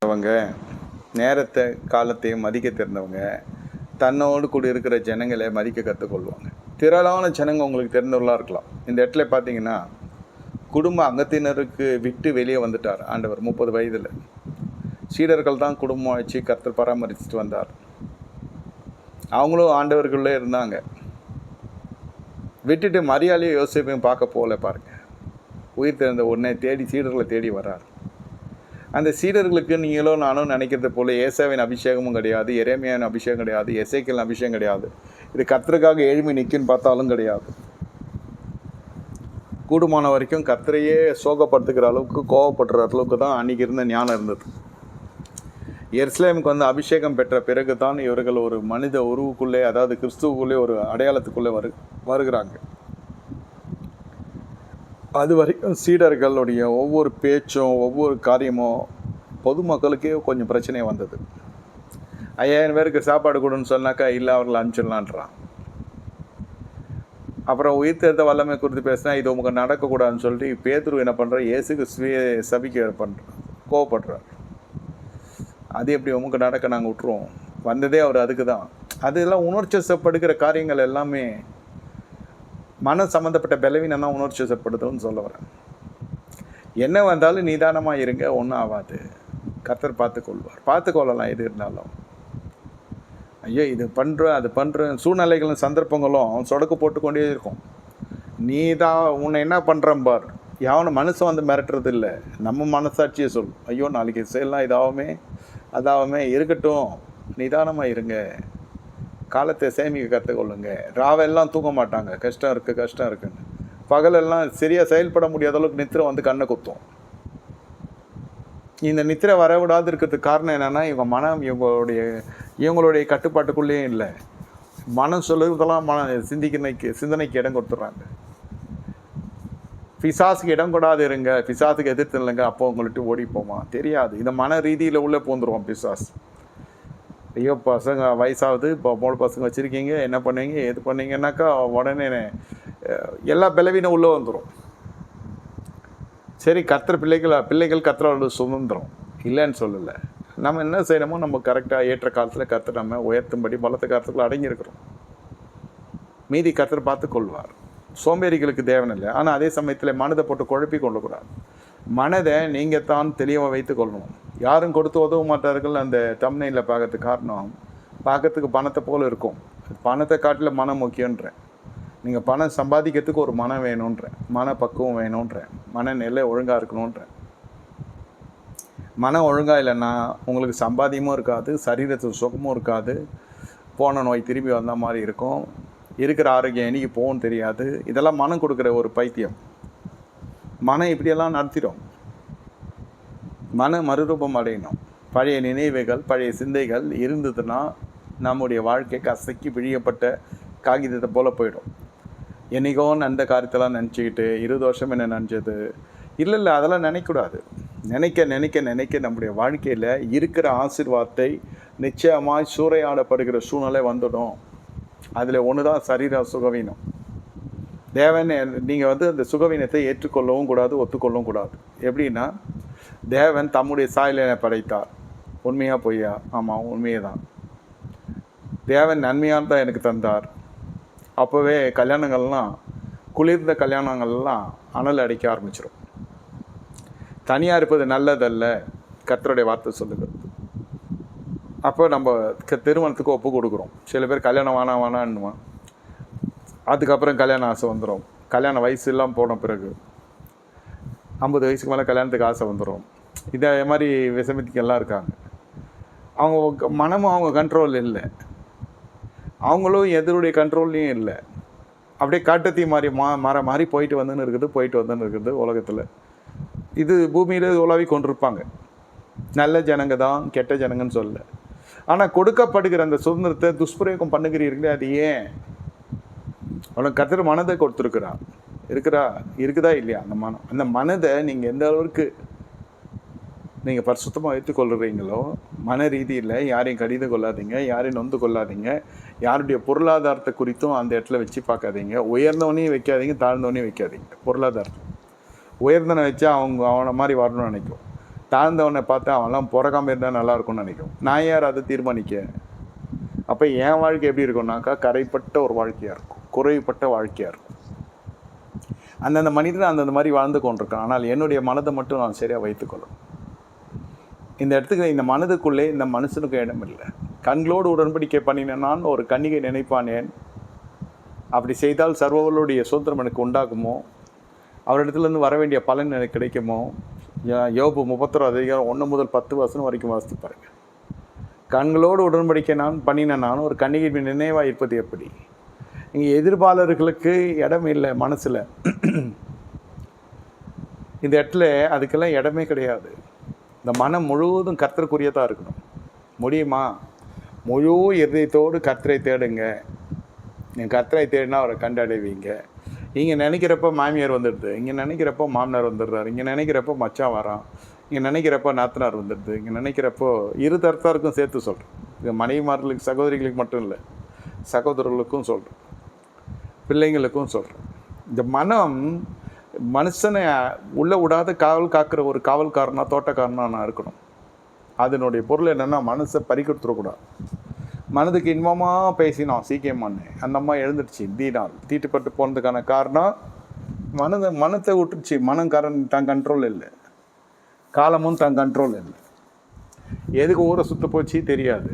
அவங்க நேரத்தை காலத்தையும் மதிக்க தெரிந்தவங்க தன்னோடு கூட இருக்கிற ஜனங்களை மதிக்க கற்றுக்கொள்வாங்க. திரளான ஜனங்க உங்களுக்கு தெரிந்தவர்களாக இருக்கலாம். இந்த இடத்துல பார்த்தீங்கன்னா குடும்ப அங்கத்தினருக்கு விட்டு வெளியே வந்துட்டார் ஆண்டவர் 30 வயதில். சீடர்கள் தான் குடும்பம் வச்சு கர்த்தர் பராமரிச்சுட்டு வந்தார். அவங்களும் ஆண்டவர்களுள்ளே இருந்தாங்க. விட்டுட்டு மரியாதையும் யோசிப்பையும் பார்க்க போகல பாருங்க. உயிர் திறந்த உடனே சீடர்களை தேடி வர்றார். அந்த சீடர்களுக்கு நீங்களோ நானும் நினைக்கிறது போல ஏசாவின் அபிஷேகமும் கிடையாது, எரேமியாவின் அபிஷேகம் கிடையாது, எசேக்கியேலின் அபிஷேகம் கிடையாது. இது கர்த்தருக்காக எழுமி நிற்குன்னு பார்த்தாலும் கிடையாது. கூடுமான வரைக்கும் கர்த்தரையே சோகப்படுத்துக்கிற அளவுக்கு கோவப்படுற அளவுக்கு தான் அன்றைக்கி இருந்த ஞானம் இருந்தது. எருசலேமுக்கு வந்து அபிஷேகம் பெற்ற பிறகு தான் இவர்கள் ஒரு மனித உருவுக்குள்ளே, அதாவது கிறிஸ்துவுக்குள்ளே ஒரு அடையாளத்துக்குள்ளே வருகிறாங்க. அது வரைக்கும் சீடர்களுடைய ஒவ்வொரு பேச்சும் ஒவ்வொரு காரியமும் பொதுமக்களுக்கே கொஞ்சம் பிரச்சனையாக வந்தது. 5000 பேருக்கு சாப்பாடு கொடுன்னு சொன்னாக்கா இல்லை, அவர்கள் அனுப்பிச்சிடலான்றான். அப்புறம் உயிர் தேர்ந்த வல்லமை குறித்து பேசினா இது உங்களுக்கு நடக்கக்கூடாதுன்னு சொல்லிட்டு பேதுரு என்ன பண்ணுற, இயேசுக்கு சபிக்க பண்ணுறான், கோவப்படுறார். அது எப்படி உமக்கு நடக்க நாங்கள் விட்டுருவோம், வந்ததே அவர் அதுக்கு தான். அதெல்லாம் உணர்ச்சிசப்படுகிற காரியங்கள் எல்லாமே மன சம்மந்தப்பட்ட பலவீனம் தான் உணர்ச்சிசப்படுதுன்னு சொல்ல வரேன். என்ன வந்தாலும் நிதானமாக இருங்க, ஒன்றும் ஆகாது. கர்த்தர் பார்த்துக்கொள்ளலாம். எது இருந்தாலும் ஐயோ இது பண்ணுறேன் அது பண்ணுறேன் சூழ்நிலைகளும் சந்தர்ப்பங்களும் சொடக்கு போட்டுக்கொண்டே இருக்கும். நீ தான் உன்னை என்ன பண்ணுறேன் பார். யாவனும் மனுஷன் வந்து மிரட்டுறது இல்லை, நம்ம மனசாட்சியை சொல்லும். ஐயோ நாளைக்கு செய்யலாம், இதாகவே அதாகவே இருக்கட்டும், நிதானமாக இருங்க, காலத்தை சேமிக்க கற்றுக்கொள்ளுங்க. ராவெல்லாம் தூங்க மாட்டாங்க, கஷ்டம் இருக்குன்னு. பகலெல்லாம் சரியாக செயல்பட முடியாத அளவுக்கு நித்திரை வந்து கண்ணை குத்தும். இந்த நித்திரை வரவிடாது இருக்கிறதுக்கு காரணம் என்னென்னா, இவங்க மனம் இவங்களுடைய கட்டுப்பாட்டுக்குள்ளேயே இல்லை. மனம் சொல்லுறதெல்லாம் சிந்தனைக்கு இடம் கொடுத்துட்றாங்க. பிசாசுக்கு இடம் கொடாது இருங்க, பிசாசுக்கு எதிர்த்து இல்லைங்க, அப்போ உங்கள்கிட்ட ஓடி போமா தெரியாது. இந்த மன ரீதியில் உள்ளே போந்துருவோம் பிசாஸ். ஐயோ பசங்க வயசாகுது, இப்போ 3 பசங்க வச்சுருக்கீங்க, என்ன பண்ணுவீங்க எது பண்ணீங்கன்னாக்கா உடனே எல்லா பலவீனம் உள்ளே வந்துடும். சரி, பிள்ளைகள் கர்த்தரோட சுதந்திரம் இல்லைன்னு சொல்லலை. நம்ம என்ன செய்யணுமோ நம்ம கரெக்டாக ஏற்ற காலத்தில் கர்த்தர் நம்ம உயர்த்தும்படி பலத்த காலத்துக்குள்ள அடங்கியிருக்கிறோம். மீதி கர்த்தர் பார்த்துக்கொள்வார். சோம்பேறிகளுக்கு தேவனில்லை. ஆனால் அதே சமயத்தில் மனதை போட்டு குழப்பி கொள்ளக்கூடாது. மனதை நீங்கள் தான் தெளிவாக வைத்து கொள்ளணும். யாரும் கொடுத்து உதவ மாட்டார்கள். அந்த தம்ப்நெயிலில் பார்க்கறதுக்கு காரணம், பார்க்கறதுக்கு பணத்தை போல் இருக்கும், பணத்தை காட்டில் மனம் முக்கியன்றேன். நீங்கள் பணம் சம்பாதிக்கிறதுக்கு ஒரு மனம் வேணுன்றேன், மன பக்குவம் வேணுன்றேன், மனநிலை ஒழுங்காக இருக்கணுன்றேன். மனம் ஒழுங்காக இல்லைன்னா உங்களுக்கு சம்பாதியமும் இருக்காது, சரீரத்துக்கு சுகமும் இருக்காது, போன நோய் திரும்பி வந்த மாதிரி இருக்கும், இருக்கிற ஆரோக்கியம் என்னைக்கு போகும் தெரியாது. இதெல்லாம் மனம் கொடுக்குற ஒரு பைத்தியம். மனம் இப்படியெல்லாம் நடத்திடும். மன மறுரூபம் அடையணும். பழைய நினைவுகள் பழைய சிந்தைகள் இருந்ததுன்னா நம்முடைய வாழ்க்கை கசக்கி பிழியப்பட்ட காகிதத்தை போல் போயிடும். என்னைக்கோ அந்த காரியத்தெல்லாம் நினச்சிக்கிட்டு 20 வருஷம் என்ன நினச்சது இல்லை, அதெல்லாம் நினைக்கக்கூடாது. நினைக்க நம்முடைய வாழ்க்கையில் இருக்கிற ஆசீர்வாதத்தை நிச்சயமாக சூறையாடப்படுகிற சூழ்நிலை வந்துடும். அதில் ஒன்று தான் சரீர சுகவீனம். தேவன் நீங்கள் வந்து அந்த சுகவீனத்தை ஏற்றுக்கொள்ளவும் கூடாது, ஒத்துக்கொள்ளவும் கூடாது. எப்படின்னா, தேவன் தம்முடைய சாயலை படைத்தார். உண்மையாக பொய்யா? ஆமாம், உண்மையே தான். தேவன் நன்மையாக தான் எனக்கு தந்தார். அப்போவே கல்யாணங்கள்லாம், குளிர்ந்த கல்யாணங்கள்லாம் அனல் அடிக்க ஆரம்பிச்சிடும். தனியாக இருப்பது நல்லதல்ல, கர்த்தருடைய வார்த்தை சொல்லுகிறது. அப்போ நம்ம திருமணத்துக்கு ஒப்பு கொடுக்குறோம். சில பேர் கல்யாணம் வேணான்னுவான். அதுக்கப்புறம் கல்யாண ஆசை வந்துடும். கல்யாண வயசு எல்லாம் போன பிறகு 50 வயசுக்கு மேலே கல்யாணத்துக்கு ஆசை வந்துடும். இதே மாதிரி விசமித்திக்கெல்லாம் இருக்காங்க. அவங்க மனமும் அவங்க கண்ட்ரோல் இல்லை, அவங்களும் எதனுடைய கண்ட்ரோல்லையும் இல்லை. அப்படியே காட்டத்தி மாதிரி மாறி போயிட்டு வந்துன்னு இருக்குது உலகத்தில். இது பூமியில் உலாவி கொண்டிருப்பாங்க. நல்ல ஜனங்க தான், கெட்ட ஜனங்கன்னு சொல்ல. ஆனால் கொடுக்கப்படுகிற அந்த சுதந்திரத்தை துஷ்பிரயோகம் பண்ணுகிறீர்களே, அது ஏன்? அவனுக்கு கர்த்தர் மனதை கொடுத்துருக்குறான். இருக்குதா இல்லையா? அந்த மனதை நீங்கள் எந்த அளவுக்கு நீங்கள் பரிசுத்தமாக வைத்துக்கொள்கிறீங்களோ, மன ரீதியில் யாரையும் கடிந்து கொள்ளாதீங்க, யாரையும் நொந்து கொள்ளாதீங்க, யாருடைய பொருளாதாரத்தை குறித்தும் அந்த இடத்துல வச்சு பார்க்காதீங்க. உயர்ந்தவனையும் வைக்காதீங்க, தாழ்ந்தவனையும் வைக்காதீங்க. பொருளாதாரத்தை உயர்ந்தவனை வச்சா அவனை மாதிரி வரணும்னு நினைக்கும். தாழ்ந்தவனை பார்த்து அவன்லாம் பிறக்காமல் இருந்தால் நல்லாயிருக்கும்னு நினைக்கும். நான் யார் அதை தீர்மானிக்க? அப்போ என் வாழ்க்கை எப்படி இருக்கும்னாக்கா கரைப்பட்ட ஒரு வாழ்க்கையாக இருக்கும், குறைப்பட்ட வாழ்க்கையாக இருக்கும். அந்தந்த மனிதன் அந்தந்த மாதிரி வாழ்ந்து கொண்டிருக்கான். ஆனால் என்னுடைய மனதை மட்டும் நான் சரியாக வைத்துக்கொள்ளும். இந்த இடத்துக்கு இந்த மனதுக்குள்ளே இந்த மனுஷனுக்கு இடம் இல்லை. கண்களோடு உடன்படிக்கை பண்ணினான் ஒரு கன்னிகை நினைப்பானேன், அப்படி செய்தால் சர்வர்களுடைய சுதந்திரம் எனக்கு உண்டாகுமோ, அவரிடத்துலேருந்து வர வேண்டிய பலன் எனக்கு கிடைக்குமோ. யோபு 31 1 முதல் 10 வரைக்கும் வாசித்து பாருங்க. கண்களோடு உடன்படிக்கை நான் பண்ணின நான் ஒரு கன்னிகை நினைவாக இருப்பது எப்படி? இங்கே எதிர்பாளர்களுக்கு இடம் இல்லை மனசில். இந்த இடத்துல அதுக்கெல்லாம் இடமே கிடையாது. இந்த மனம் முழுவதும் கர்த்தருக்குரியதாக இருக்கணும். முடியுமா? முழு இருதயத்தோடு கர்த்தரை தேடுங்க. நீங்கள் கர்த்தரை தேடினா அவரை கண்டடைவீங்க. இங்கே நினைக்கிறப்ப மாமியார் வந்துடுது, இங்கே நினைக்கிறப்போ மாமனார் வந்துடுறாரு, இங்கே நினைக்கிறப்போ மச்சான் வரான், இங்கே நினைக்கிறப்போ நாத்தனார் வந்துடுது, இங்கே நினைக்கிறப்போ இரு தரத்தாருக்கும் சேர்த்து சொல்கிறேன். இது மனைவிமார்களுக்கு சகோதரிகளுக்கு மட்டும் இல்லை, சகோதரர்களுக்கும் சொல்கிறேன், பிள்ளைங்களுக்கும் சொல்கிறேன். இந்த மனம் மனுஷனை உள்ளே விடாத காக்கிற ஒரு காவல்காரனாக தோட்டக்காரனாக நான் இருக்கணும். அதனுடைய பொருள் என்னென்னா மனசை பறிக்கொடுத்துடக்கூடாது. மனதுக்கு இன்பமாக பேசினோம் சீக்கியமானே, அந்த அம்மா எழுந்துடுச்சு தீனால் தீட்டுப்பட்டு போனதுக்கான காரணம் மனத்தை விட்டுருச்சு. மனக்காரன் தான் கண்ட்ரோல் இல்லை, காலமும் தான் கண்ட்ரோல் இல்லை. எதுக்கு ஊரை சுற்ற போச்சு தெரியாது,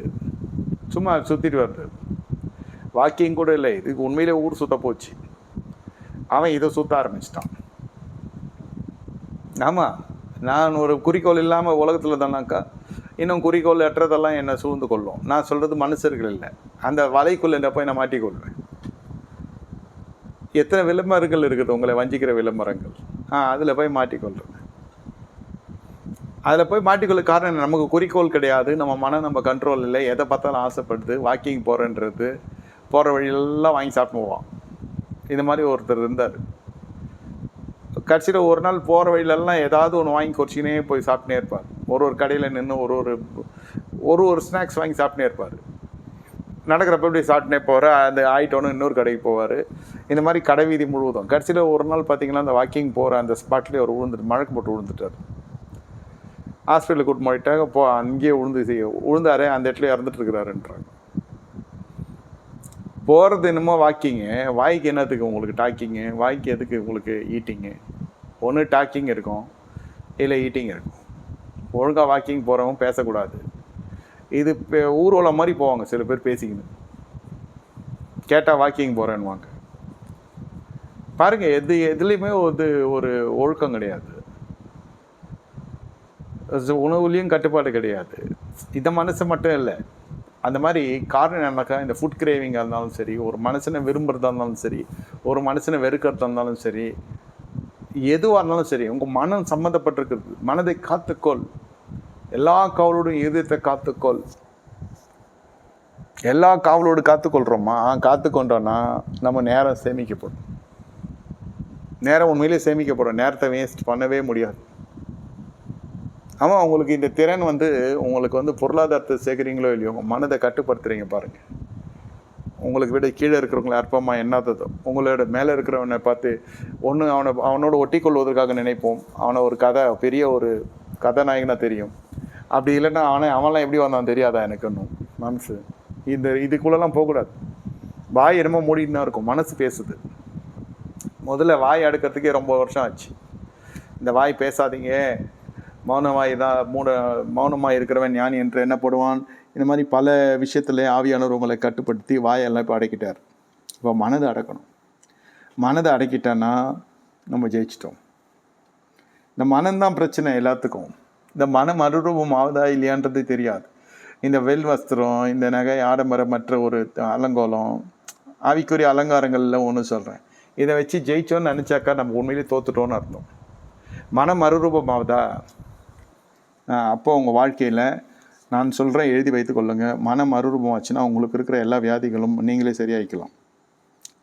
சும்மா சுற்றிட்டு வருது. வாக்கியம் கூட இல்லை, இதுக்கு உண்மையிலே ஊர் சுற்ற போச்சு. அவன் இதை சுற்ற ஆரம்பிச்சிட்டான். ஆமாம், நான் ஒரு குறிக்கோள் இல்லாமல் உலகத்தில் தானாக்கா இன்னும் குறிக்கோள் எட்டுறதெல்லாம் என்னை சூழ்ந்து கொள்ளும். நான் சொல்கிறது மனுஷர்கள் இல்லை, அந்த வலைக்குள்ளே என்ன போய் நான் மாட்டிக்கொள்வேன். எத்தனை விளம்பரங்கள் இருக்குது உங்களை வஞ்சிக்கிற விளம்பரங்கள், அதில் போய் மாட்டிக்கொள்றேன். அதில் போய் மாட்டிக்கொள்ள காரணம் நமக்கு குறிக்கோள் கிடையாது, நம்ம மனம் நம்ம கண்ட்ரோல் இல்லை, எதை பார்த்தாலும் ஆசைப்படுது. வாக்கிங் போகிறேன்றது போகிற வழியெல்லாம் வாங்கி சாப்பிட்டு போவான். இந்த மாதிரி ஒருத்தர் இருந்தார். கடைசியில் ஒரு நாள் போகிற வழியிலெல்லாம் ஏதாவது ஒன்று வாங்கி குறைச்சினே போய் சாப்பிட்டே இருப்பார். ஒரு கடையில் நின்று ஒரு ஸ்நாக்ஸ் வாங்கி சாப்பிட்டே இருப்பார். நடக்கிறப்ப இப்படி சாப்பிட்டுனே போகிற அந்த ஆயிட்டோன்னு இன்னொரு கடைக்கு போவார். இந்த மாதிரி கடை வீதி முழுவதும். கடைசியில் ஒரு நாள் பார்த்திங்கன்னா அந்த வாக்கிங் போகிற அந்த ஸ்பாட்லேயே அவர் மழக்கு போட்டு விழுந்துட்டார். ஹாஸ்பிட்டலுக்கு கூட்டு போயிட்டாங்க. அங்கேயே விழுந்தாரு, அந்த இடத்துல இறந்துட்டுருக்கிறாருன்றாங்க. போகிறது என்னமோ வாக்கிங்கு, வாய்க்கு என்னத்துக்கு உங்களுக்கு டாக்கிங்கு, வாய்க்கு எதுக்கு உங்களுக்கு ஈட்டிங்கு? ஒன்று டாக்கிங் இருக்கும், இல்லை ஈட்டிங் இருக்கும். ஒழுங்காக வாக்கிங் போகிறவங்க பேசக்கூடாது. இது ஊர்வலம் மாதிரி போவாங்க சில பேர் பேசிக்கின்னு, கேட்டால் வாக்கிங் போகிறேன்னுவாங்க. பாருங்கள், எதுலேயுமே ஒரு ஒழுக்கம் கிடையாது, உணவுலேயும் கட்டுப்பாடு கிடையாது. இந்த மனசு மட்டும் இல்லை, அந்த மாதிரி காரணம் என்னக்கா, இந்த ஃபுட் கிரேவிங்காக இருந்தாலும் சரி, ஒரு மனுஷனை விரும்புகிறதா இருந்தாலும் சரி, ஒரு மனுஷனை வெறுக்கிறதா இருந்தாலும் சரி, எதுவாக இருந்தாலும் சரி, உங்கள் மனம் சம்மந்தப்பட்டிருக்கிறது. மனதை காத்துக்கொள், எல்லா காவலோடும் இதயத்தை காத்துக்கொள். எல்லா காவலோடு காத்துக்கொள்கிறோமா? காத்துக்கொண்டோன்னா நம்ம நேரம் சேமிக்கப்படும். நேரம் உண்மையிலே சேமிக்கப்படும், நேரத்தை வேஸ்ட் பண்ணவே முடியாது. ஆமாம், உங்களுக்கு இந்த திறன் உங்களுக்கு பொருளாதாரத்தை சேர்க்குறீங்களோ இல்லையோ, உங்கள் மனதை கட்டுப்படுத்துகிறீங்க பாருங்கள். உங்களுக்கு விட கீழே இருக்கிறவங்களை அற்பமாக எண்ணாததோ, உங்களோட மேலே இருக்கிறவனை பார்த்து அவனோட ஒட்டி கொள்வதற்காக நினைப்போம். அவனை ஒரு பெரிய ஒரு கதாநாயகனாக தெரியும். அப்படி இல்லைன்னா அவன்லாம் எப்படி வந்தான் தெரியாதா எனக்கு இன்னும் மனசு. இதுக்குள்ளெல்லாம் போகக்கூடாது. வாய் என்னமோ மூடிட்டு தான் இருக்கும், மனசு பேசுது. முதல்ல வாய் அடுக்கிறதுக்கே ரொம்ப வருஷம் ஆச்சு. இந்த வாய் பேசாதீங்க, மௌனமாக இருக்கிறவன் ஞானி என்று என்ன போடுவான். இந்த மாதிரி பல விஷயத்தில் ஆவியானவர் உங்களை கட்டுப்படுத்தி வாயெல்லாம் இப்போ அடக்கிட்டார். இப்போ மனதை அடக்கணும். மனதை அடக்கிட்டோன்னா நம்ம ஜெயிச்சிட்டோம். இந்த மனம்தான் பிரச்சனை எல்லாத்துக்கும். இந்த மனம் மறுரூபம் ஆகுதா இல்லையான்றது தெரியாது. இந்த வெல் வஸ்திரம், இந்த நகை, ஆடம்பரமற்ற ஒரு அலங்கோலம், ஆவிக்குரிய அலங்காரங்களில் ஒன்று சொல்கிறேன். இதை வச்சு ஜெயிச்சோன்னு நினச்சாக்கா நம்ம உண்மையிலே தோத்துட்டோன்னு அர்த்தம். மனம் மறுரூபம் ஆகுதா? அப்போ உங்கள் வாழ்க்கையில் நான் சொல்கிறேன், எழுதி வைத்து கொள்ளுங்கள். மனம் மறுரூபம் ஆச்சுன்னா உங்களுக்கு இருக்கிற எல்லா வியாதிகளும் நீங்களே சரியாக்கலாம்.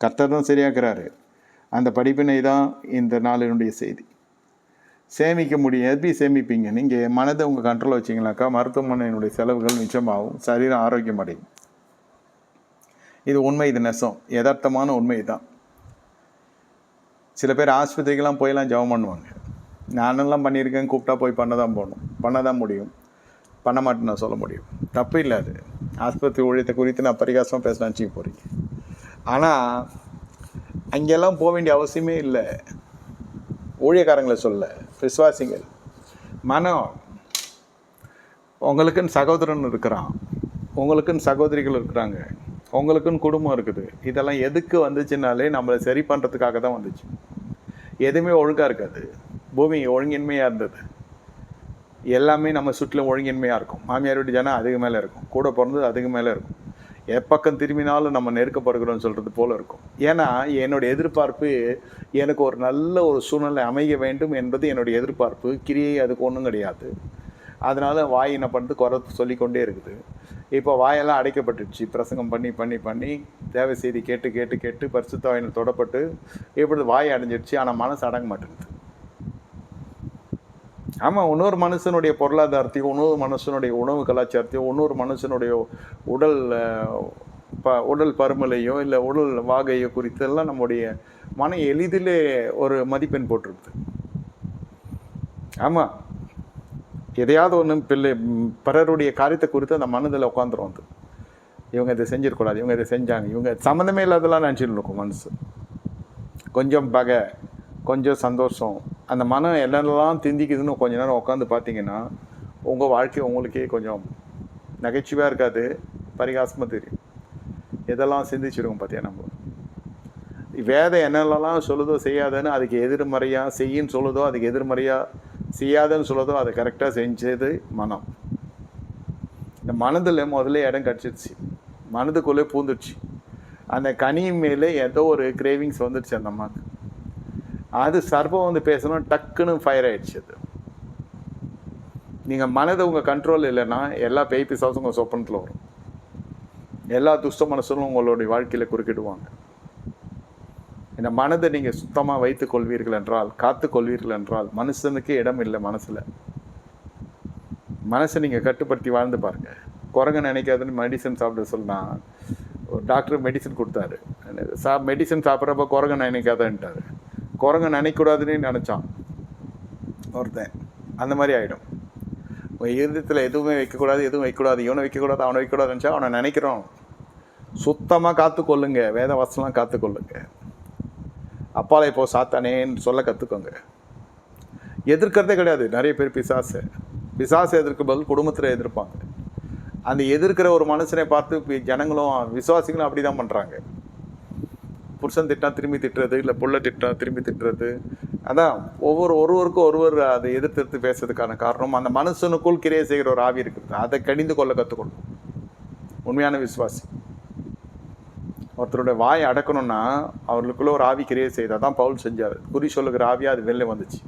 கர்த்தர் தான் சரியாக்குறாரு. அந்த படிப்பினை தான் இந்த நாளினுடைய செய்தி. சேமிக்க முடியும். எப்படி சேமிப்பீங்க? நீங்கள் மனதை உங்கள் கண்ட்ரோல் வச்சிங்கனாக்கா மருத்துவமனையினுடைய செலவுகள் மிச்சமாகும், சரீரம் ஆரோக்கியம் அடையும். இது உண்மை, இது நெசம், யதார்த்தமான உண்மை தான். சில பேர் ஆஸ்பத்திரிக்கெல்லாம் போயெல்லாம் ஜெபம் பண்ணுவாங்க. நானெல்லாம் பண்ணியிருக்கேன், கூப்பிட்டா போய் பண்ண தான் போகணும். பண்ண தான் முடியும், பண்ண மாட்டேன்னு நான் சொல்ல முடியும். தப்பு இல்லை, அது ஆஸ்பத்திரி ஊழியத்தை குறித்து நான் பரிகாசமாக பேசலாம் வச்சுக்க போகிறீங்க. ஆனால் அங்கெல்லாம் போக வேண்டிய அவசியமே இல்லை. ஊழியக்காரங்களை சொல்ல, விசுவாசிகள் மனம், உங்களுக்குன்னு சகோதரன் இருக்கிறான், உங்களுக்குன்னு சகோதரிகள் இருக்கிறாங்க, உங்களுக்குன்னு குடும்பம் இருக்குது. இதெல்லாம் எதுக்கு வந்துச்சுனாலே நம்மளை சரி பண்ணுறதுக்காக தான் வந்துச்சு. எதுவுமே ஒழுங்காக இருக்காது. பூமி ஒழுங்கின்மையாக இருந்தது. எல்லாமே நம்ம சுற்றிலும் ஒழுங்கின்மையாக இருக்கும். மாமியார் வீட்டு ஜனம் அதுக்கு மேலே இருக்கும், கூட பிறந்தது அதுக்கு மேலே இருக்கும். எப்பக்கம் திரும்பினாலும் நம்ம நெருக்கப்படுகிறோம்னு சொல்கிறது போல் இருக்கும். ஏன்னா என்னுடைய எதிர்பார்ப்பு எனக்கு ஒரு நல்ல ஒரு சூழ்நிலை அமைய வேண்டும் என்பது என்னுடைய எதிர்பார்ப்பு. கிரியை அதுக்கு ஒன்றும் கிடையாது. அதனால் வாய் என்ன பண்ணுறது, குறை சொல்லிக்கொண்டே இருக்குது. இப்போ வாயெல்லாம் அடைக்கப்பட்டுடுச்சு. பிரசங்கம் பண்ணி பண்ணி பண்ணி தேவை செய்தி கேட்டு கேட்டு கேட்டு பரிசுத்த ஆவியானவர் தொடப்பட்டு இப்படி வாய் அடைஞ்சிடுச்சு. ஆனால் மனசு அடங்க மாட்டேங்குது. ஆமாம், இன்னொரு மனுஷனுடைய பொருளாதாரத்தையும், இன்னொரு மனுஷனுடைய உணவு கலாச்சாரத்தையும், இன்னொரு மனுஷனுடைய உடல் பருமலையோ இல்லை உடல் வாகையோ குறித்தெல்லாம் நம்முடைய மனம் எளிதிலே ஒரு மதிப்பெண் போட்டுருக்குது. ஆமாம், எதையாவது ஒன்று பிறருடைய காரியத்தை குறித்து அந்த மனதில் உட்காந்துரும். வந்து இவங்க இதை செஞ்சிடக்கூடாது, இவங்க இதை செஞ்சாங்க, இவங்க சம்மந்தமே இல்லாதெல்லாம் நினச்சிட்டு இருக்கும் மனசு. கொஞ்சம் பகை, கொஞ்சம் சந்தோஷம், அந்த மனம் என்னென்னலாம் திந்திக்குதுன்னு கொஞ்ச நேரம் உட்காந்து பார்த்தீங்கன்னா உங்கள் வாழ்க்கை உங்களுக்கே கொஞ்சம் நகைச்சுவையாக இருக்காது, பரிகாசமாக தெரியும். எதெல்லாம் சிந்திச்சிருக்கோம் பார்த்தியா. நம்ம வேதம் என்னென்னலாம் சொல்லுதோ செய்யாதன்னு அதுக்கு எதிர்மறையாக செய்யின்னு சொல்லுதோ அதுக்கு எதிர்மறையாக செய்யாதுன்னு சொல்லுதோ அதை கரெக்டாக செஞ்சது மனம். இந்த மனதில் முதல்ல இடம் கிடச்சிருச்சு, மனதுக்குள்ளே பூந்துடுச்சு. அந்த கனி மேலே ஏதோ ஒரு கிரேவிங்ஸ் வந்துடுச்சு அந்த அம்மாவுக்கு. அது சர்பம் வந்து பேசணும், டக்குன்னு ஃபயர் ஆகிடுச்சு. அது நீங்கள் மனதை உங்கள் கண்ட்ரோல் இல்லைன்னா எல்லா பேய் பிசாசும் உங்கள் சொப்பனத்தில் வரும். எல்லா துஷ்ட மனசும் உங்களுடைய வாழ்க்கையில் குறுக்கிடுவாங்க. இந்த மனதை நீங்கள் சுத்தமாக வைத்து கொள்வீர்கள் என்றால், காத்து கொள்வீர்கள் என்றால், மனுஷனுக்கு இடம் இல்லை மனசில். மனசை நீங்கள் கட்டுப்படுத்தி வாழ்ந்து பாருங்கள். குரங்கு நினைக்காதுன்னு மெடிசன் சாப்பிட சொன்னால் ஒரு டாக்டர் மெடிசன் கொடுத்தாரு. மெடிசன் சாப்பிட்றப்ப குரங்கு நினைக்காதன்ட்டார். குரங்கு நினைக்கூடாதுன்னு நினச்சான் ஒருத்தன். அந்த மாதிரி ஆகிடும். உங்கள் இருதயத்தில் எதுவுமே வைக்கக்கூடாது, எதுவும் வைக்கக்கூடாது, இவனை வைக்கக்கூடாது, அவனை வைக்கக்கூடாதுன்னு நினச்சா அவனை நினைக்கிறோம். சுத்தமாக காத்துக்கொள்ளுங்க, வேத வசனம்லாம் காத்துக்கொள்ளுங்க. அப்பாலை இப்போ சாத்தானேன்னு சொல்ல கற்றுக்கோங்க. எதிர்க்கிறதே கிடையாது. நிறைய பேர் பிசாசை எதிர்க்கும் பதில் குடும்பத்தில் எதிர்ப்பாங்க. அந்த எதிர்க்கிற ஒரு மனுஷனை பார்த்து ஜனங்களும் விசுவாசிகளும் அப்படி தான் பண்ணுறாங்க. புருஷன் திட்டா திரும்பி திட்டுறது, இல்லை புள்ள திட்டா திரும்பி திட்டுறது. அதான் ஒருவருக்கும் ஒருவர் அதை எதிர்த்து பேசுறதுக்கான காரணம் அந்த மனுஷனுக்குள் கிரியை செய்கிற ஒரு ஆவி இருக்குது. அதை கடிந்து கொள்ள கற்றுக்கொள்ளும் உண்மையான விசுவாசி. ஒருத்தருடைய வாயை அடக்கணும்னா அவர்களுக்குள்ள ஒரு ஆவி கிரியை செய்தால் தான் பவுல் செஞ்சார். குறி சொல்லுகிற ஆவியாக அது வெளில வந்துச்சு.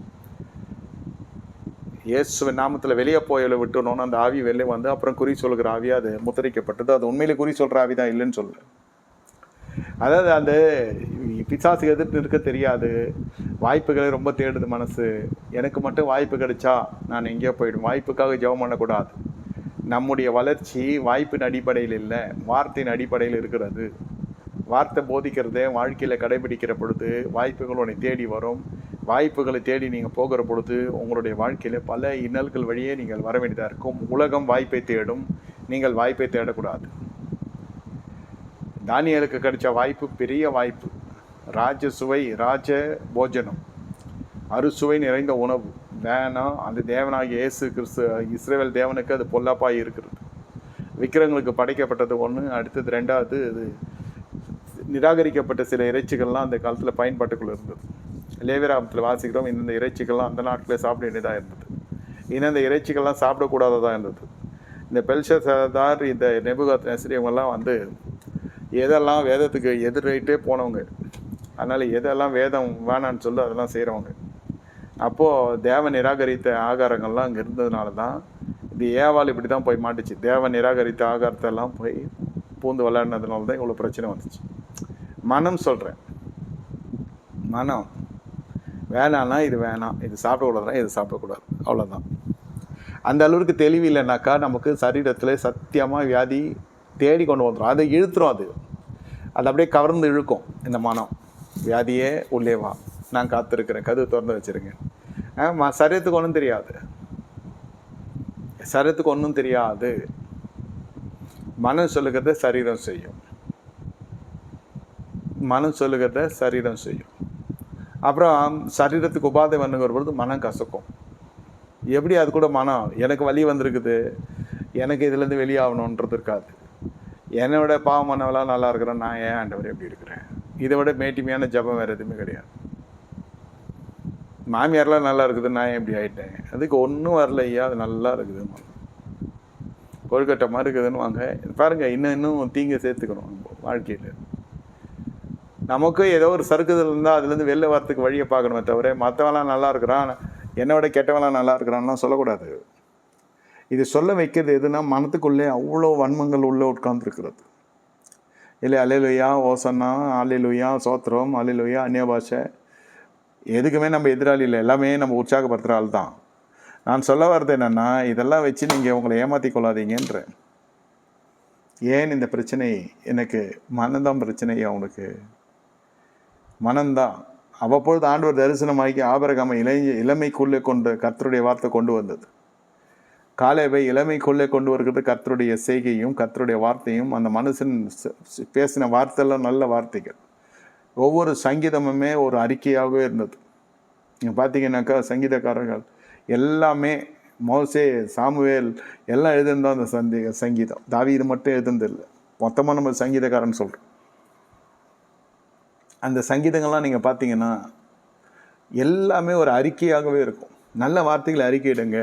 இயேசுவின் நாமத்தில் வெளியே போயில விட்டுணுன்னு அந்த ஆவி வெளியே வந்து அப்புறம் குறி சொல்லுகிற ஆவியாக அது முத்திரைக்கப்பட்டது. அது உண்மையிலே குறி சொல்கிற ஆவி தான் இல்லைன்னு சொல்ல. அதாவது அந்த பிசாசுக்கு எதிர்த்து இருக்க தெரியாது. வாய்ப்புகளை ரொம்ப தேடுது மனசு. எனக்கு மட்டும் வாய்ப்பு கிடைச்சா நான் எங்கேயோ போயிடும். வாய்ப்புக்காக ஜெபம் பண்ணக்கூடாது. நம்முடைய வளர்ச்சி வாய்ப்பின் அடிப்படையில் இல்லை, வார்த்தையின் அடிப்படையில் இருக்கிறது. வார்த்தை போதிக்கிறதே வாழ்க்கையில் கடைபிடிக்கிற பொழுது வாய்ப்புகள் உன்னை தேடி வரும். வாய்ப்புகளை தேடி நீங்கள் போகிற பொழுது உங்களுடைய வாழ்க்கையில் பல இன்னல்கள் வழியே நீங்கள் வர வேண்டியதாக இருக்கும். உலகம் வாய்ப்பை தேடும், நீங்கள் வாய்ப்பை தேடக்கூடாது. தானியலுக்கு கிடைச்ச வாய்ப்பு பெரிய வாய்ப்பு. ராஜ போஜனம், அறுசுவை நிறைந்த உணவு வேணாம். அந்த தேவனாகிய இயேசு கிறிஸ்து இஸ்ரவேல் தேவனுக்கு அது பொல்லாப்பாக இருக்கிறது. விக்கிரங்களுக்கு படைக்கப்பட்டது ஒன்று, அடுத்தது ரெண்டாவது இது நிராகரிக்கப்பட்ட சில இறைச்சிகள்லாம் அந்த காலத்தில் பயன்பாட்டுக்குள்ளே இருந்தது. லேவியராகமத்தில் வாசிக்கிறோம், இந்த இறைச்சிகள்லாம் அந்த நாட்டில் சாப்பிட வேண்டியதாக இருந்தது. இந்த இறைச்சிகள்லாம் சாப்பிடக்கூடாததாக இருந்தது. இந்த பெல்ஷாத்சார், இந்த நேபுகாத்நேசர் இவங்கெல்லாம் வந்து எதெல்லாம் வேதத்துக்கு எதிர்கிட்டே போனவங்க. அதனால் எதெல்லாம் வேதம் வேணான்னு சொல்லி அதெல்லாம் செய்கிறவங்க. அப்போது தேவன் நிராகரித்த ஆகாரங்கள்லாம் அங்கே இருந்ததுனால தான் இது ஏவாள் இப்படி தான் போய் மாட்டுச்சு. தேவன் நிராகரித்த ஆகாரத்தெல்லாம் போய் பூந்து விளையாடினதுனால தான் இவ்வளோ பிரச்சனை வந்துச்சு. மனம் சொல்கிறேன், மனம் வேணான்னா இது வேணாம், இது சாப்பிடக்கூடாதுனா இது சாப்பிடக்கூடாது, அவ்வளோதான். அந்த அளவுக்கு தெளிவு இல்லைனாக்கா நமக்கு சரீரத்தில் சத்தியமாக வியாதி தேடி கொண்டு வந்துடும். அதை இழுத்துரும். அது அப்படியே கவர்ந்து இழுக்கும். இந்த மனம் வியாதியே உள்ளே வா, நான் காத்திருக்கிறேன், கதவு திறந்து வச்சுருங்க. சரீரத்துக்கு ஒன்றும் தெரியாது. சரீரத்துக்கு ஒன்றும் தெரியாது. மனம் சொல்லுகிறத சரீரம் செய்யும். மனம் சொல்லுகிறத சரீரம் செய்யும். அப்புறம் சரீரத்துக்கு உபாதை வந்துங்கிற பொழுது மனம் கசக்கும். எப்படி அது கூட மனம் எனக்கு வலி வந்திருக்குது, எனக்கு இதுலேருந்து வெளியாகணுன்றது இருக்காது. என்னோட பாவம் மனவெல்லாம் நல்லா இருக்கிறேன், நான் ஏன் ஆண்டவர் எப்படி இருக்கிறேன்? இதை விட மேட்டிமையான ஜபம் வேறு எதுவுமே கிடையாது. மாமியார்லாம் நல்லா இருக்குது, நான் எப்படி ஆகிட்டேன்? அதுக்கு ஒன்றும் வரல ஐயா, அது நல்லா இருக்குதுன்னு கொழுக்கட்டை மாதிரி இருக்குதுன்னு வாங்க. பாருங்கள், இன்னும் தீங்கை சேர்த்துக்கணும் நம்ம வாழ்க்கையில். நமக்கு ஏதோ ஒரு சறுக்குதல் இருந்தால் அதுலேருந்து வெளில வரத்துக்கு வழியை பார்க்கணுமே தவிர, மற்றவெல்லாம் நல்லா இருக்கிறான், என்னை விட கெட்டவெல்லாம் நல்லா இருக்கிறான்லாம் சொல்லக்கூடாது. இது சொல்ல வைக்கிறது எதுனா, மனத்துக்குள்ளே அவ்வளோ வன்மங்கள் உள்ளே உட்கார்ந்துருக்கிறது. இல்லை அல்லேலூயா, ஓசன்னா, அல்லேலூயா, சோத்திரம், அல்லேலூயா, அந்நிய பாஷை, எதுக்குமே நம்ம எதிராளி இல்லை, எல்லாமே நம்ம உற்சாகப்படுத்துகிற ஆள் தான். நான் சொல்ல வர்றது என்னென்னா, இதெல்லாம் வச்சு நீங்கள் உங்களை ஏமாற்றி கொள்ளாதீங்கன்ற. ஏன் இந்த பிரச்சனை? எனக்கு மனம்தான் பிரச்சனை. அவனுக்கு மனம்தான். அவ்வப்பொழுது ஆண்டவர் தரிசனமாக்கி ஆபிரகாமை இளமைக்குள்ளே கொண்டு கர்த்தருடைய வார்த்தை கொண்டு வந்தது. காலேபை இளமைக்குள்ளே கொண்டு வருகிறது கர்த்தருடைய செய்கையும் கர்த்தருடைய வார்த்தையும். அந்த மனுஷன் பேசின வார்த்தையெல்லாம் நல்ல வார்த்தைகள். ஒவ்வொரு சங்கீதமுமே ஒரு அறிக்கையாகவே இருந்தது. நீங்கள் பார்த்தீங்கன்னாக்கா சங்கீதக்காரர்கள் எல்லாமே, மோசே, சாமுவேல் எல்லாம் எழுதுனதான் அந்த சங்கீதம். தாவீது மட்டும் எழுதுனதில்லை, மொத்தமாக நம்ம சங்கீதக்காரன் சொல்கிறோம். அந்த சங்கீதங்கள்லாம் நீங்கள் பார்த்தீங்கன்னா எல்லாமே ஒரு அறிக்கையாகவே இருக்கும். நல்ல வார்த்தைகளை அறிக்கையிடுங்க.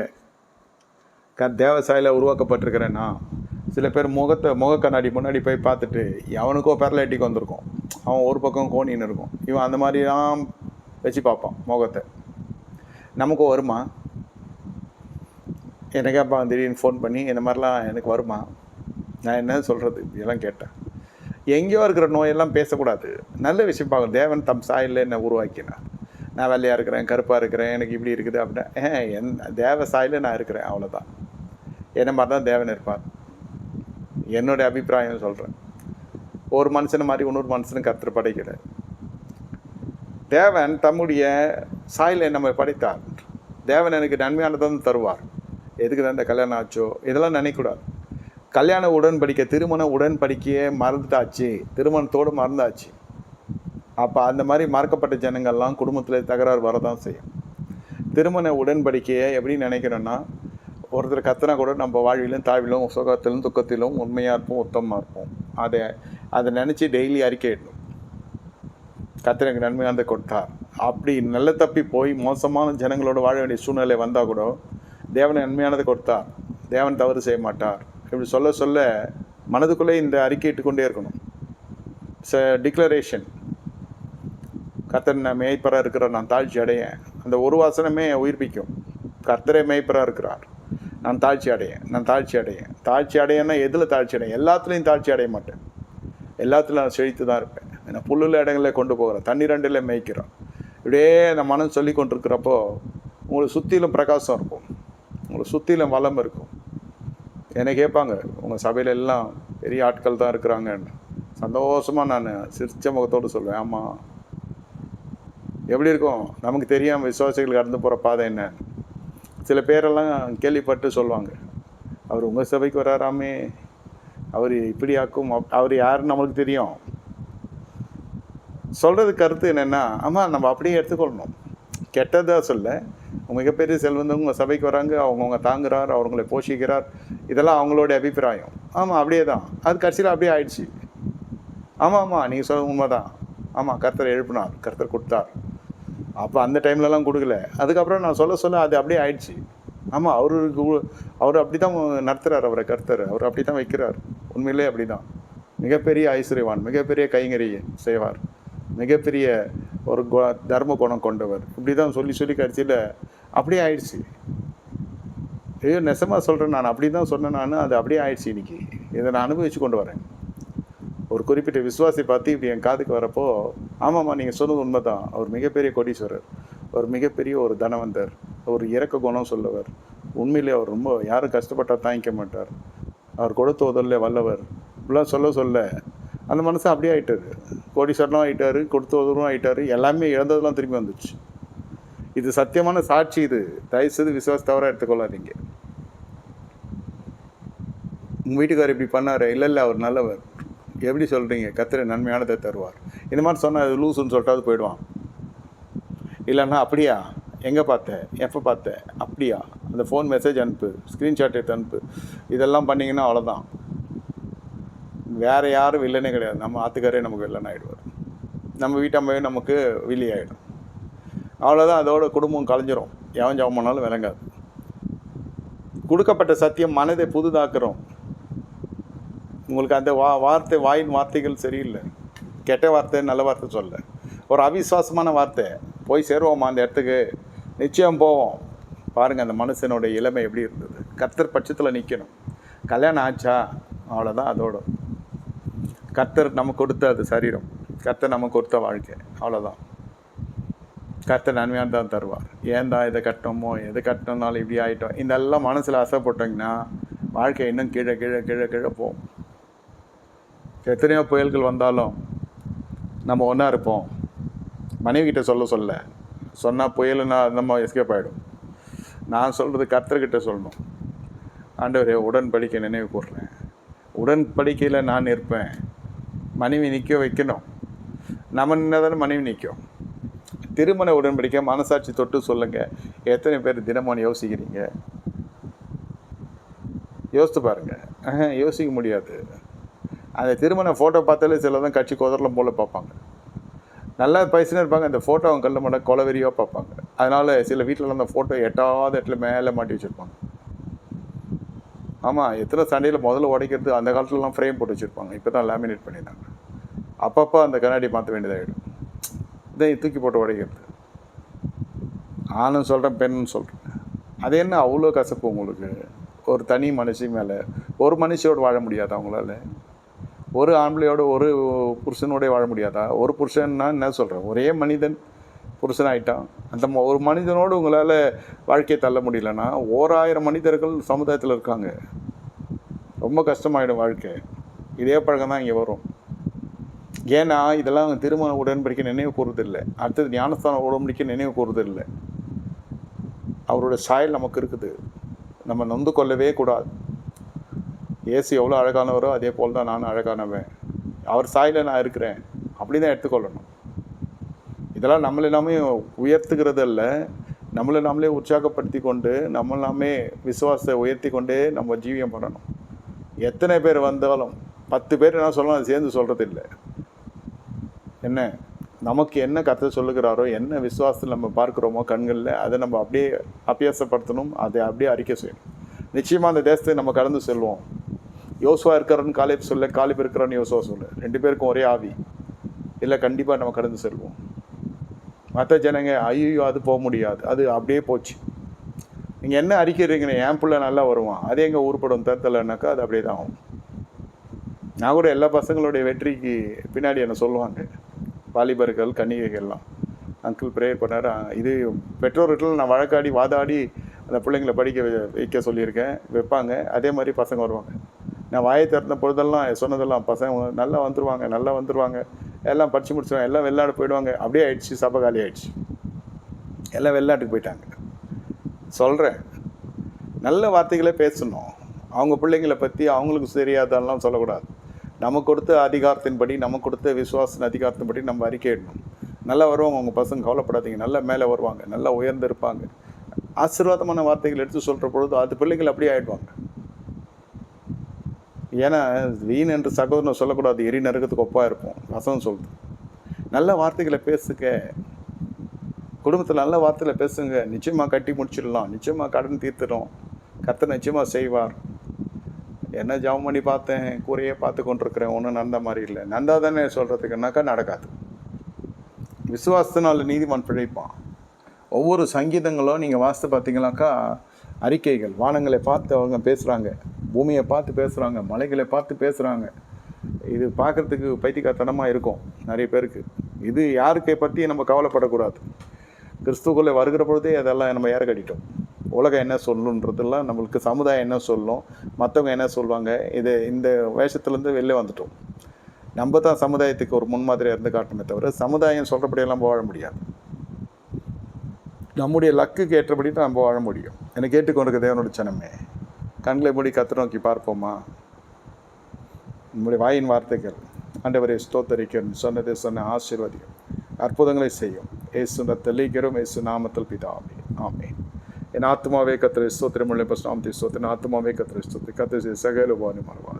தேவசாயில் உருவாக்கப்பட்டிருக்கிறேன்னா, சில பேர் முக கண்ணாடி முன்னாடி போய் பார்த்துட்டு எவனுக்கோ பேரலைட்டிக் வந்திருக்கும், அவன் ஒரு பக்கம் கோணின்னு இருக்கும், இவன் அந்த மாதிரிலாம் வச்சு பார்ப்பான் முகத்தை. நமக்கு வருமா? எனக்கேப்பா திடீர்னு ஃபோன் பண்ணி இந்த மாதிரிலாம் எனக்கு வருமா? நான் என்ன சொல்கிறது? இதெல்லாம் கேட்டேன். எங்கேயோ இருக்கிற நோயெல்லாம் பேசக்கூடாது. நல்ல விஷயம் பார்க்கணும். தேவன் தம் சாயலில் என்னை உருவாக்கினார். நான் வெள்ளையாக இருக்கிறேன், கருப்பாக இருக்கிறேன், எனக்கு இப்படி இருக்குது அப்படின்னா, தேவ சாயலில் நான் இருக்கிறேன், அவ்வளோதான். என்ன மாதிரி தான் தேவன் இருப்பார். என்னுடைய அபிப்பிராயம் சொல்கிறேன். ஒரு மனுஷனை மாதிரி இன்னொரு மனுஷனுக்கு கர்த்தர் படைக்கலை. தேவன் தம்முடைய சாயலை நம்ம படைத்தார். தேவன் எனக்கு நன்மையானதான் தருவார். எதுக்கு தான் இந்த கல்யாணம் ஆச்சோ இதெல்லாம் நினைக்கூடாது. கல்யாண உடன்படிக்கை, திருமண உடன்படிக்கையே மறந்துட்டாச்சு, திருமணத்தோடு மறந்தாச்சு. அப்போ அந்த மாதிரி மறக்கப்பட்ட ஜனங்கள்லாம் குடும்பத்தில் தகராறு வரதான் செய்யும். திருமண உடன்படிக்கையை எப்படி நினைக்கிறோன்னா, ஒருத்தர் கத்தினா கூட நம்ம வாழ்விலும் தாழ்விலும் சுகத்திலும் துக்கத்திலும் உண்மையாக இருப்போம், உத்தமமாக இருப்போம். அதை நினச்சி டெய்லி அறிக்கையிடணும். கர்த்தருக்கு நன்மையானதை கொடுத்தார். அப்படி நல்ல தப்பி போய் மோசமான ஜனங்களோட வாழ வேண்டிய சூழ்நிலை வந்தால் கூட தேவன் நன்மையானதை கொடுத்தார், தேவன் தவறு செய்ய மாட்டார். இப்படி சொல்ல சொல்ல மனதுக்குள்ளே இந்த அறிக்கையிட்டு கொண்டே இருக்கணும். டிக்ளரேஷன். கர்த்தர் நான் மேய்ப்பராக இருக்கிறார், நான் தாழ்ச்சி அடையேன். அந்த ஒரு வாசனமே உயிர்ப்பிக்கும். கர்த்தரே மேய்ப்பராக இருக்கிறார், நான் தாழ்ச்சி அடையேன், நான் தாழ்ச்சி அடையேன். தாழ்ச்சி அடையேன்னா எதில் தாழ்ச்சி அடையேன்? எல்லாத்துலேயும் தாழ்ச்சி அடைய மாட்டேன். எல்லாத்துலையும் நான் செழித்து தான் இருப்பேன். ஏன்னா புல்லுள்ள இடங்களில் கொண்டு போகிறேன், தண்ணீரண்டில் மேய்க்கிறோம். இப்படியே அந்த மனம் சொல்லி கொண்டிருக்கிறப்போ உங்களுக்கு சுற்றிலும் பிரகாசம் இருக்கும், உங்களுக்கு சுற்றிலும் வளம் இருக்கும். என்னை கேட்பாங்க, உங்கள் சபையில் எல்லாம் பெரிய ஆட்கள் தான் இருக்கிறாங்கன்னு. சந்தோஷமாக நான் சிரிச்ச முகத்தோடு சொல்லுவேன், ஆமாம். எப்படி இருக்கும் நமக்கு தெரியாமல் விசுவாசிகள் கடந்து போகிற பாதை என்ன? சில பேரெல்லாம் கேள்விப்பட்டு சொல்லுவாங்க, அவர் உங்கள் சபைக்கு வராராமே, அவர் இப்படி ஆக்கும், அவர் யாருன்னு நம்மளுக்கு தெரியும். சொல்கிறது கருத்து என்னென்னா, ஆமாம் நம்ம அப்படியே எடுத்துக்கொள்ளணும். கெட்டதாக சொல்ல, மிகப்பெரிய செல்வந்தவங்க உங்கள் சபைக்கு வராங்க, அவங்கவுங்க தாங்குறார், அவங்களை போஷிக்கிறார், இதெல்லாம் அவங்களோட அபிப்பிராயம். ஆமாம் அப்படியே தான். அது கடைசியில் அப்படியே ஆயிடுச்சு. ஆமாம் நீங்கள் சொல்ல உண்மை தான். ஆமாம், கர்த்தர் எழுப்பினார், கர்த்தர் கொடுத்தார். அப்போ அந்த டைம்லலாம் கொடுக்கல. அதுக்கப்புறம் நான் சொல்ல அது அப்படியே ஆயிடுச்சு. ஆமாம், அவர் அப்படி தான் நடத்துகிறார், அவரை கர்த்தர் அவர் அப்படி தான் வைக்கிறார். உண்மையிலே அப்படி தான். மிகப்பெரிய ஐஸ்வர்யவான், மிகப்பெரிய கைங்கரியை செய்வார், மிகப்பெரிய ஒரு தர்ம குணம் கொண்டவர். இப்படி தான் சொல்லி கடைசியில் அப்படியே ஆயிடுச்சு. ஐயோ நெசமாக சொல்கிறேன், நான் அப்படி தான் சொன்னேன். அது அப்படியே ஆயிடுச்சு. இன்றைக்கி இதை நான் அனுபவித்து கொண்டு வரேன். ஒரு குறிப்பிட்ட விசுவாசி பார்த்து இப்படி என் காதுக்கு வரப்போ, ஆமாம்மா நீங்கள் சொன்னது உண்மை தான், அவர் மிகப்பெரிய கோடீஸ்வரர், அவர் மிகப்பெரிய ஒரு தனவந்தர், ஒரு இறக்க குணம் சொல்லவர். உண்மையிலே அவர் ரொம்ப யாரும் கஷ்டப்பட்டால் தாங்கிக்க மாட்டார், அவர் கொடுத்த உதவில் வல்லவர். இப்படிலாம் சொல்ல அந்த மனுஷன் அப்படியே ஆகிட்டார். கோடீஸ்வரனும் ஆகிட்டார், கொடுத்த உதவும் ஆகிட்டார், எல்லாமே இழந்ததெல்லாம் திரும்பி வந்துச்சு. இது சத்தியமான சாட்சி. இது தயவுசெய்து விசுவாச தவறாக எடுத்துக்கொள்ளாதீங்க. உங்கள் வீட்டுக்காரர் இப்படி பண்ணார், இல்லை அவர் நல்லவர். எப்படி சொல்கிறீங்க? கர்த்தர் நன்மையானதை தருவார். இந்த மாதிரி சொன்னால் அது லூசுன்னு சொல்லிட்டாவது போயிடுவான். இல்லைன்னா அப்படியா, எங்கே பார்த்தேன், எப்போ பார்த்தேன், அப்படியா, அந்த ஃபோன் மெசேஜ் அனுப்பு, ஸ்க்ரீன்ஷாட் எடுத்து அனுப்பு, இதெல்லாம் பண்ணிங்கன்னா அவ்வளோதான். வேறு யாரும் வில்லனே கிடையாது. நம்ம ஆத்துக்காரே நமக்கு வில்லன் ஆகிடுவார். நம்ம வீட்டம்மாவே நமக்கு வில்லி ஆகிடும். அவ்வளோதான், அதோட குடும்பம் கலைஞ்சிரும். எவன் ஜாபம் பண்ணாலும் விளங்காது. கொடுக்கப்பட்ட சத்தியம் மனதை புதுதாக்குறோம். உங்களுக்கு அந்த வாயின் வார்த்தைகள் சரியில்லை. கெட்ட வார்த்தை, நல்ல வார்த்தை சொல்ல, ஒரு அவிசுவாசமான வார்த்தை. போய் சேருவோமா அந்த இடத்துக்கு? நிச்சயம் போவோம். பாருங்கள் அந்த மனுஷனோட இளமை எப்படி இருந்தது. கர்த்தர் பட்சத்தில் நிற்கணும். கல்யாணம் ஆச்சா, அவ்வளோதான். அதோட கர்த்தர் நமக்கு கொடுத்த அது சரீரம், கர்த்தர் நமக்கு கொடுத்த வாழ்க்கை, அவ்வளோதான். கர்த்தர் நன்மையாக தான் தருவார். ஏன் தான் இதை கட்டணுமோ, எது கட்டணும்னாலும் இப்படி ஆகிட்டோம், இதெல்லாம் மனசில் ஆசைப்பட்டீங்கன்னா வாழ்க்கை இன்னும் கீழே கீழே கீழே கீழே போகும். எத்தனையோ புயல்கள் வந்தாலும் நம்ம ஒன்றா இருப்போம். மனைவிக்கிட்ட சொன்னால் புயலுன்னா நம்ம எஸ்கேப் ஆகிடும். நான் சொல்கிறது கர்த்தர்கிட்ட சொல்லணும். ஆண்டவரே, உடன்படிக்கை நினைவு கூறுறேன், உடன்படிக்கையில் நான் இருப்பேன். மனைவி நிற்க வைக்கணும். நம்ம நின்னதானே மனைவி நிற்கும். திருமண உடன்படிக்கை மனசாட்சி தொட்டு சொல்லுங்கள். எத்தனை பேர் தினமும் யோசிக்கிறீங்க? யோசித்து பாருங்கள். யோசிக்க முடியாது. அந்த திருமண ஃபோட்டோ பார்த்தாலே சிலதான் கட்சி குதரலாம் போல் பார்ப்பாங்க. நல்லா பேசினே இருப்பாங்க. அந்த ஃபோட்டோ அவங்க கல்ல மாட்டா கொலவெறியாக பார்ப்பாங்க. அதனால் சில வீட்டிலலாம் அந்த ஃபோட்டோ எட்டாவது இடத்துல மேலே மாட்டி வச்சுருப்பாங்க. ஆமாம், எத்தனை சண்டையில் முதல்ல உடைக்கிறது. அந்த காலத்துலலாம் ஃப்ரேம் போட்டு வச்சுருப்பாங்க. இப்போ தான் லேமினேட் பண்ணியிருந்தாங்க. அப்பப்போ அந்த கண்ணாடி மாற்ற வேண்டியதாகிடும். இதை தூக்கி போட்டு உடைக்கிறது. ஆணும் சொல்கிறேன், பெண்ணுன்னு சொல்கிறேன். அது என்ன அவ்வளோ கசப்பு உங்களுக்கு? ஒரு தனி மனுஷி மேலே, ஒரு மனுஷியோடு வாழ முடியாதா அவங்களால? ஒரு ஆம்பளையோட ஒரு புருஷனோடய வாழ முடியாதா? ஒரு புருஷன்னா என்ன சொல்கிறேன், ஒரே மனிதன் புருஷன் ஆகிட்டான். அந்த ஒரு மனிதனோடு உங்களால் வாழ்க்கையை தள்ள முடியலன்னா 1000 மனிதர்கள் சமுதாயத்தில் இருக்காங்க. ரொம்ப கஷ்டமாயிடும் வாழ்க்கை. இதே பழக்கம் தான் இங்கே வரும். ஏன்னா இதெல்லாம் திருமண உடன்படிக்கை நினைவு கூறுறதில்லை. அடுத்தது ஞானஸ்தான உடன்படிக்கை நினைவு கூறுறதில்லை. அவரோட சாயல் நமக்கு இருக்குது. நம்ம நொந்து கொள்ளவே கூடாது. இயேசு எவ்வளோ அழகானவரோ அதே போல் தான் நானும் அழகானவன். அவர் சாயில் நான் இருக்கிறேன், அப்படி தான் எடுத்துக்கொள்ளணும். இதெல்லாம் நம்மளை நாமே உயர்த்துகிறது அல்ல, நம்மளை நாமளே உற்சாகப்படுத்தி கொண்டு நம்மளை நாமே விசுவாசத்தை உயர்த்தி கொண்டே நம்ம ஜீவியம் பண்ணணும். எத்தனை பேர் வந்தாலும் 10 பேர் என்ன சொல்லலாம், அது சேர்ந்து சொல்கிறது இல்லை. என்ன நமக்கு என்ன கர்த்தர் சொல்லுகிறாரோ, என்ன விசுவாசத்தில் நம்ம பார்க்குறோமோ கண்களில், அதை நம்ம அப்படியே அபியாசப்படுத்தணும். அதை அப்படியே அறிக்கை செய்யணும். நிச்சயமாக அந்த தேசத்தை நம்ம கடந்து செல்வோம். யோசுவா இருக்கிறன்னு காலேப் சொல்ல, காலேப் இருக்கிறான்னு யோசுவா சொல்ல, 2 பேருக்கும் ஒரே ஆவி இல்லை. கண்டிப்பாக நம்ம கடந்து செல்வோம். மற்ற ஜனங்க ஐயோ அது போக முடியாது, அது அப்படியே போச்சு. நீங்கள் என்ன அறிக்கிறீங்கன்னு, என் பிள்ளை நல்லா வருவான், அதே எங்கே ஊர்படும் தரத்தலைன்னாக்கா அது அப்படியே தான் ஆகும். நான் கூட எல்லா பசங்களுடைய வெற்றிக்கு பின்னாடி என்ன சொல்லுவாங்க, வாலிபர்கள் கன்னிகைகள்லாம், அங்கிள் ப்ரேயர் பண்ணார். இது பெற்றோர்கள் நான் வழக்காடி வாதாடி அந்த பிள்ளைங்களை படிக்க வைக்க சொல்லியிருக்கேன், வைப்பாங்க. அதே மாதிரி பசங்க வருவாங்க. நான் வாயை திறந்த பொழுதெல்லாம் சொன்னதெல்லாம் பசங்க நல்லா வந்துடுவாங்க, எல்லாம் படித்து முடிச்சுவாங்க, எல்லாம் வெளிநாடு போயிடுவாங்க. அப்படியே ஆயிடுச்சு, சபை காலி ஆயிடுச்சு, எல்லாம் வெளிநாட்டுக்கு போயிட்டாங்க. சொல்கிறேன், நல்ல வார்த்தைகளே பேசணும். அவங்க பிள்ளைங்களை பற்றி அவங்களுக்கு தெரியாதெல்லாம் சொல்லக்கூடாது. நமக்கு கொடுத்த அதிகாரத்தின்படி, நமக்கு கொடுத்த விசுவாச அதிகாரத்தின்படி நம்ம அறிக்கையிடணும். நல்லா வருவாங்க அவங்க பசங்க, கவலைப்படாதீங்க, நல்லா மேலே வருவாங்க, நல்லா உயர்ந்திருப்பாங்க. ஆசீர்வாதமான வார்த்தைகள் எடுத்து சொல்கிற பொழுது அது பிள்ளைகள் அப்படியே ஆகிடுவாங்க. ஏன்னா வீண் என்று சகோதரன் சொல்லக்கூடாது, எரி நறுக்கிறதுக்கு ஒப்பாக இருப்போம். வசனம் சொல்லுது. நல்ல வார்த்தைகளை பேசுங்க, குடும்பத்தில் நல்ல வார்த்தைகளை பேசுங்க. நிச்சயமாக கட்டி முடிச்சிடலாம், நிச்சயமாக கடன் தீர்த்துடும், கர்த்தர் நிச்சயமாக செய்வார். என்ன ஜாபம் பண்ணி பார்த்தேன், கூரையே பார்த்து கொண்டிருக்கிறேன், ஒன்றும் நடந்த மாதிரி இல்லை. நந்தா தானே சொல்கிறதுக்குனாக்கா நடக்காது. விசுவாசத்தினால நீதிமான் பிழைப்பான். ஒவ்வொரு சங்கீதங்களும் நீங்கள் வாசித்து பார்த்தீங்கன்னாக்கா அறிக்கைகள், வானங்களை பார்த்து அவங்க பேசுகிறாங்க, பூமியை பார்த்து பேசுகிறாங்க, மலைகளை பார்த்து பேசுகிறாங்க. இது பார்க்குறதுக்கு பைத்தியக்காரத்தனமாக இருக்கும் நிறைய பேருக்கு. இது யாருக்கை பற்றி நம்ம கவலைப்படக்கூடாது. கிறிஸ்துக்குள்ளே வருகிற பொழுதே அதெல்லாம் நம்ம ஏறக்கடிட்டோம். உலகம் என்ன சொல்லணுன்றதெல்லாம் நம்மளுக்கு சமுதாயம் என்ன சொல்லணும், மற்றவங்க என்ன சொல்லுவாங்க, இந்த வேஷத்துலேருந்து வெளில வந்துட்டோம். நம்ம தான் சமுதாயத்துக்கு ஒரு முன்மாதிரியாக இருந்து காட்டணுமே தவிர சமுதாயம் சொல்கிறபடியெல்லாம் வாழ முடியாது. நம்முடைய லக்குக்கு ஏற்றபடி தான் நம்ம வாழ முடியும். என்னை கேட்டுக்கொண்டிருக்க தேவனோட சனமே, கண்களை மூடி கர்த்தரை நோக்கி பார்ப்போமா? நம்முடைய வாயின் வார்த்தைகள் ஆண்டவரை ஸ்தோத்தரிக்கிறோம், சொன்னதை சொன்ன ஆசீர்வதியும், அற்புதங்களை செய்யும். இயேசு தெளிக்கிறோம், இயேசு நாமத்தில் பிதாவே, ஆமென். என் ஆத்மாவே கர்த்தரை ஸ்தோத்திரம், நாமத்தை ஸ்தோத்திரம். ஆத்மாவே கர்த்தரை ஸ்தோத்திரம், கர்த்தர் செய்த சகல உபகாரங்களையும் மறவாதே.